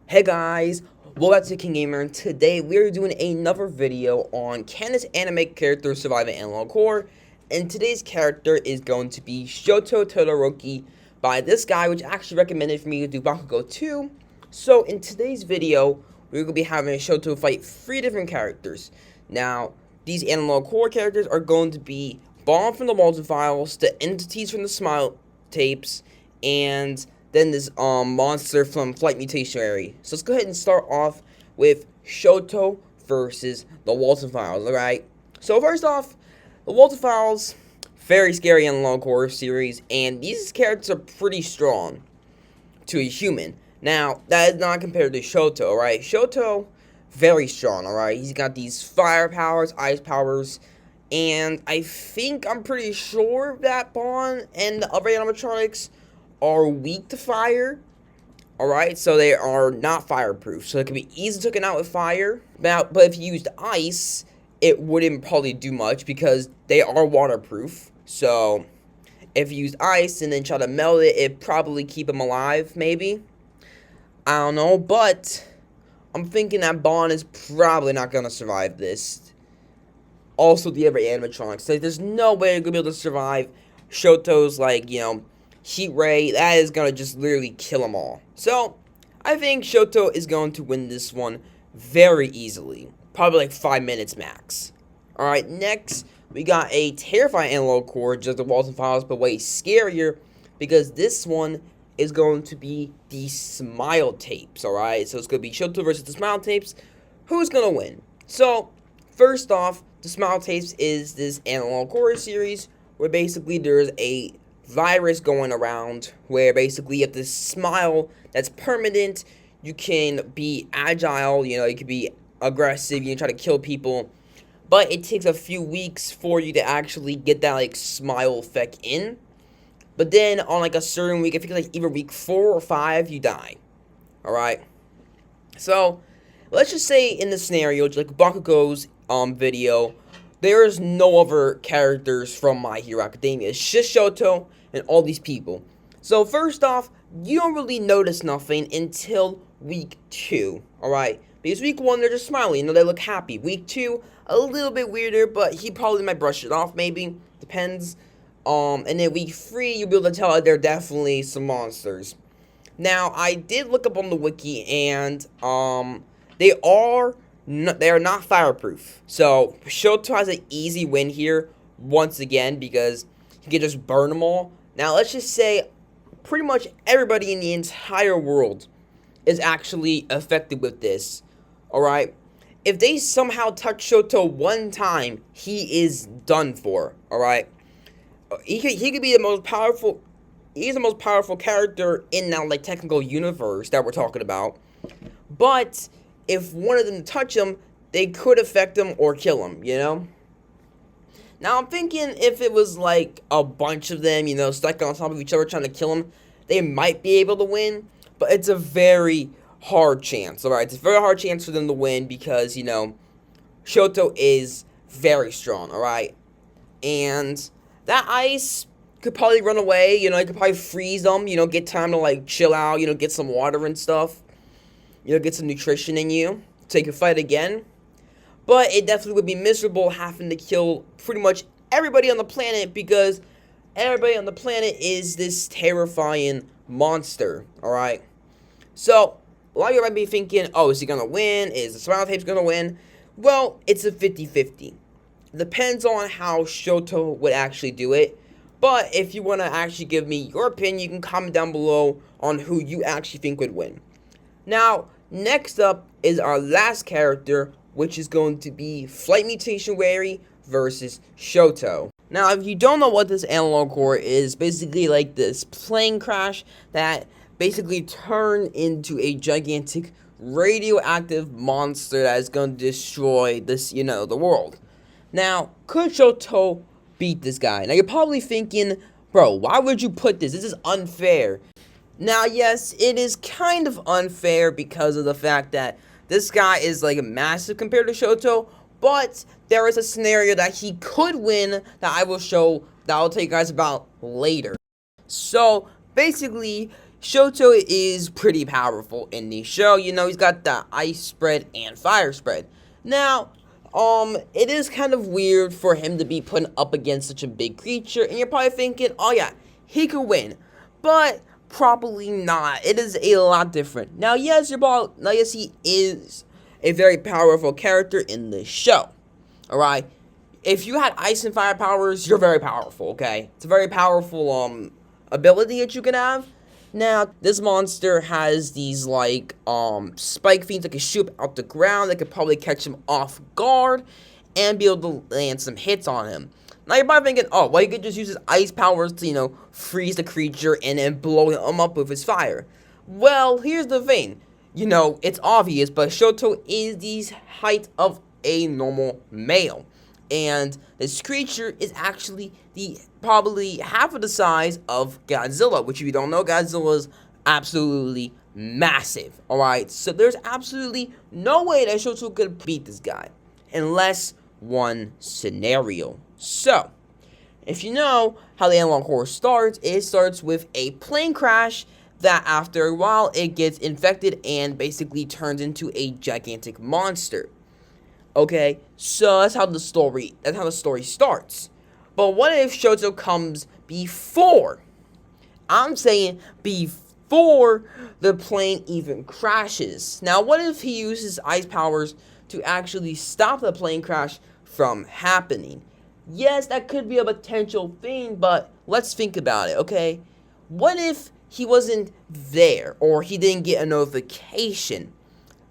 Hey guys, welcome back to King Gamer, and today we're doing another video on can this anime character survive an analog core, and today's character is going to be Shoto Todoroki by this guy, which actually recommended for me to do Bakugo 2. So in today's video, we're going to be having Shoto fight 3 different characters. Now, these analog core characters are going to be Bomb from the Multifiles, the entities from the Smile tapes, and then this monster from Flight Mutationary. So let's go ahead and start off with Shoto versus the Walton Files, alright? So first off, the Walton Files, very scary analog horror series, and these characters are pretty strong to a human. Now, that is not compared to Shoto, alright? Shoto, very strong, alright? He's got these fire powers, ice powers, and I'm pretty sure that Bond and the other animatronics are weak to fire. Alright, so they are not fireproof. So it can be easily taken out with fire. Now, but if you used ice, it wouldn't probably do much because they are waterproof. So if you used ice and then try to melt it, it'd probably keep them alive, maybe. I don't know, but I'm thinking that Bond is probably not going to survive this. Also, the other animatronics. Like, there's no way they're going to be able to survive Shoto's, heat ray. That is going to just literally kill them all. So, I think Shoto is going to win this one very easily. Probably like 5 minutes max. Alright, next, we got a terrifying analog core, just the Walton Files, but way scarier, because this one is going to be the Smile tapes, alright? So, it's going to be Shoto versus the Smile tapes. Who's going to win? So, first off, the Smile tapes is this analog core series, where basically there's a virus going around where basically you have this smile that's permanent. You can be agile, you can be aggressive, you can try to kill people, but it takes a few weeks for you to actually get that smile effect in. But then on a certain week, I think either week 4 or 5, you die. Alright, so let's just say in the scenario like Bakugo's video, there is no other characters from My Hero Academia. It's just Shoto and all these people. So first off, you don't really notice nothing until week 2, alright? Because week 1, they're just smiling, they look happy. Week 2, a little bit weirder, but he probably might brush it off, maybe. Depends. And then week 3, you'll be able to tell that they're definitely some monsters. Now, I did look up on the wiki, and they are not fireproof. So Shoto has an easy win here once again because he can just burn them all. Now let's just say pretty much everybody in the entire world is actually affected with this. Alright? If they somehow touch Shoto one time, he is done for. Alright? He could be the most powerful. He's the most powerful character in that technical universe that we're talking about. But if one of them touch him, they could affect him or kill him, Now, I'm thinking if it was, a bunch of them, stuck on top of each other trying to kill him, they might be able to win. But it's a very hard chance, alright? It's a very hard chance for them to win because, Shoto is very strong, alright? And that ice could probably run away, you could probably freeze them, get time to, chill out, get some water and stuff. Get some nutrition in you, so you can fight again. But it definitely would be miserable having to kill pretty much everybody on the planet because everybody on the planet is this terrifying monster, alright? So, a lot of you might be thinking, oh, is he going to win? Is the Smile Tapes going to win? Well, it's a 50-50. Depends on how Shoto would actually do it. But if you want to actually give me your opinion, you can comment down below on who you actually think would win. Now, next up is our last character, which is going to be Flight Mutationary versus Shoto. Now, if you don't know what this analog core is, basically this plane crash that basically turned into a gigantic radioactive monster that is going to destroy this, the world. Now, could Shoto beat this guy? Now, you're probably thinking, bro, why would you put this? This is unfair. Now, yes, it is kind of unfair because of the fact that this guy is massive compared to Shoto, but there is a scenario that he could win that I will tell you guys about later. So, basically, Shoto is pretty powerful in the show. You know, he's got the ice spread and fire spread. Now, it is kind of weird for him to be put up against such a big creature, and you're probably thinking, oh yeah, he could win, but probably not. It is a lot different. Now, yes, he is a very powerful character in the show. All right, if you had ice and fire powers, you're very powerful. Okay, it's a very powerful ability that you can have. Now, this monster has these, like, spike fiends that can shoot out the ground, that could probably catch him off guard, and be able to land some hits on him. Now, you're probably thinking, oh, well, you could just use his ice powers to, you know, freeze the creature and then blow him up with his fire. Well, here's the thing. You know, it's obvious, but Shoto is the height of a normal male. And this creature is actually probably half of the size of Godzilla, which if you don't know, Godzilla is absolutely massive. Alright, so there's absolutely no way that Shoto could beat this guy, unless one scenario. So, if you know how the analog horror starts, it starts with a plane crash that after a while it gets infected and basically turns into a gigantic monster. Okay, so that's how the story starts. But what if Shoto comes before? I'm saying before the plane even crashes. Now, what if he uses ice powers to actually stop the plane crash from happening? Yes, that could be a potential thing, but let's think about it, okay? What if he wasn't there, or he didn't get a notification?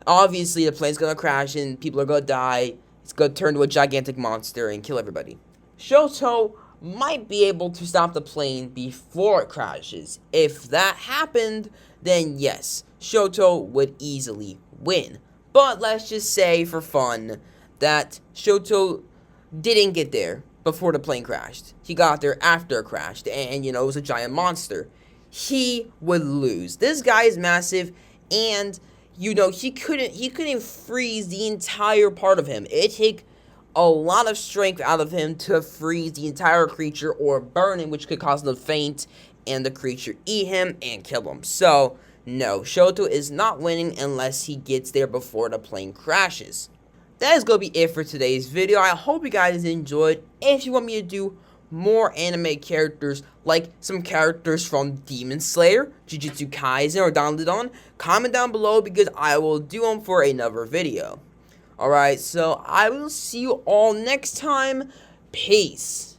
Obviously, the plane's gonna crash and people are gonna die. It's gonna turn into a gigantic monster and kill everybody. Shoto might be able to stop the plane before it crashes. If that happened, then yes, Shoto would easily win. But let's just say, for fun, that Shoto didn't get there before the plane crashed. He got there after it crashed, and, you know, it was a giant monster. He would lose. This guy is massive, and you know, he couldn't freeze the entire part of him. It'd take a lot of strength out of him to freeze the entire creature or burn him, which could cause him to faint and the creature eat him and kill him. So, no, Shoto is not winning unless he gets there before the plane crashes. That is going to be it for today's video. I hope you guys enjoyed. If you want me to do more anime characters, like some characters from Demon Slayer, Jujutsu Kaisen, or Dandadan, comment down below because I will do them for another video. Alright, so I will see you all next time. Peace.